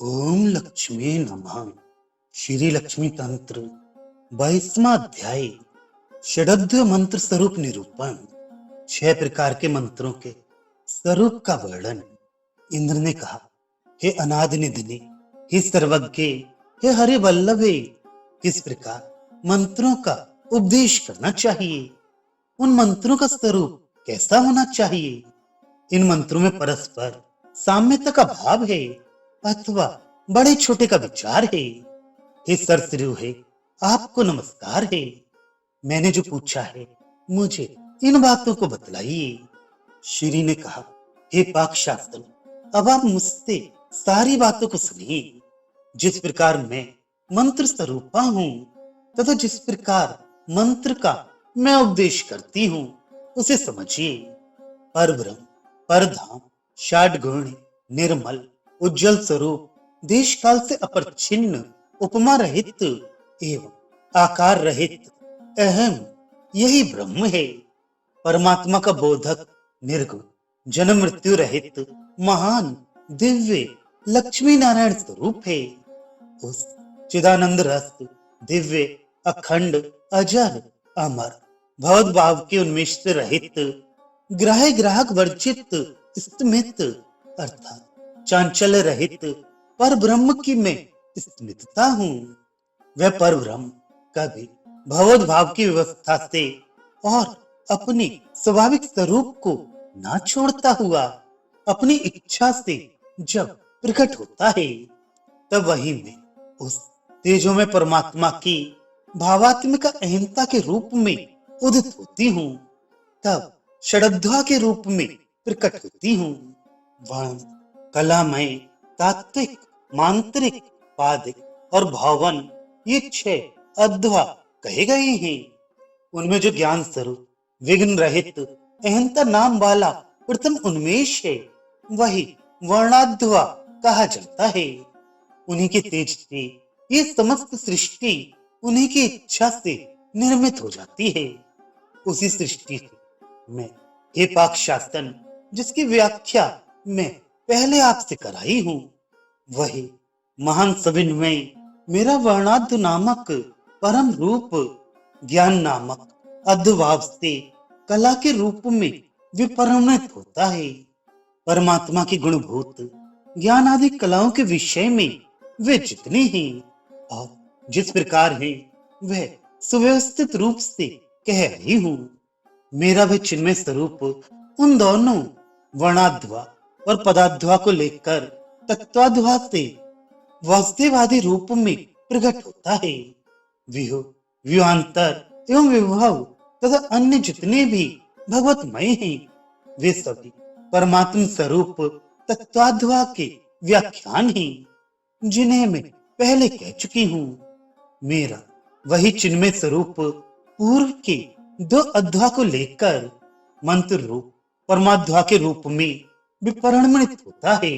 ओम लक्ष्मी नमः। श्री लक्ष्मी तंत्र 22वां अध्याय। षडध्व मंत्र स्वरूप निरूपण। 6 प्रकार के मंत्रों के स्वरूप का वर्णन। इंद्र ने कहा, हे अनादि निधि, हे सर्वज्ञ, हे हरि वल्लभे, किस प्रकार मंत्रों का उपदेश करना चाहिए, उन मंत्रों का स्वरूप कैसा होना चाहिए, इन मंत्रों में परस्पर साम्यता का भाव है अथवा बड़े छोटे का विचार है। हे सरसरु है, आपको नमस्कार है। मैंने जो पूछा है मुझे इन बातों को बतलाइए। श्री ने कहा, हे पाकशास्त्र, अब आप मुझसे सारी बातों को सुनिए। जिस प्रकार मैं मंत्र स्वरूपा हूँ तथा जिस प्रकार मंत्र का मैं उपदेश करती हूँ उसे समझिए। परब्रह्म, परधाम, षाडगुण, निर्मल, उज्जवल स्वरूप, देश काल से अपरिच्छिन्न, उपमा रहित एवं आकार रहित अहम, यही ब्रह्म है। परमात्मा का बोधक, निर्गुण, जन्म मृत्यु रहित महान, दिव्य, लक्ष्मी नारायण स्वरूप है। उस चिदानंद रस, दिव्य, अखंड, अजर, अमर, भवद भाव के उन्मेष से रहित, ग्राह्य ग्राहक वर्जित, स्मित अर्थात चांचल्य रहित पर ब्रह्म की मैं स्मितता हूँ। वह पर ब्रह्म कभी भगवद भाव की व्यवस्था से और अपनी स्वाभाविक स्वरूप को ना छोड़ता हुआ अपनी इच्छा से जब प्रकट होता है तब वही मैं उस तेजो में परमात्मा की भावात्मिका अहिंसा के रूप में उदित होती हूँ। तब षडध्वा के रूप में प्रकट होती हूँ। वर्ण, कलामय, तात्विक, मांत्रिक, पादिक और भावन, ये 6 अध्वा कहे गए हैं। उनमें जो ज्ञान स्वरूप, विघ्न रहित, अहंता नाम वाला प्रथम उन्मेष है वही वर्णाध्वा कहा जाता है। उन्हीं के तेज से ये समस्त सृष्टि उन्हीं की इच्छा से निर्मित हो जाती है। उसी सृष्टि से मैं, हे पाकशासन, जिसकी व्याख्या मैं पहले आपसे कराई हूँ, वही महान सविनमय मेरा वर्णाध्व नामक परम रूप ज्ञान नामक अध्भाव से कला के रूप में विपरिणत होता है। परमात्मा की गुणभूत ज्ञान आदि कलाओं के विषय में वे जितने हैं और जिस प्रकार हैं वह सुव्यवस्थित रूप से कह रही हूँ। मेरा भी चिन्मय स्वरूप उन दोनों वर्णाध्वा और पदाध्वा को लेकर तत्वाध्वा से वास्तववादी रूप में प्रकट होता है। व्यूह, व्यूहांतर एवं विभव तथा अन्य जितने भी भगवतमय हैं वे सभी परमात्म स्वरूप तत्वाध्वा के व्याख्यान हैं जिन्हें मैं पहले कह चुकी हूँ। मेरा वही चिन्मय स्वरूप पूर्व के 2 अध्वा को लेकर मंत्र रूप परमाध्वा के रूप में विपरिणमित होता है।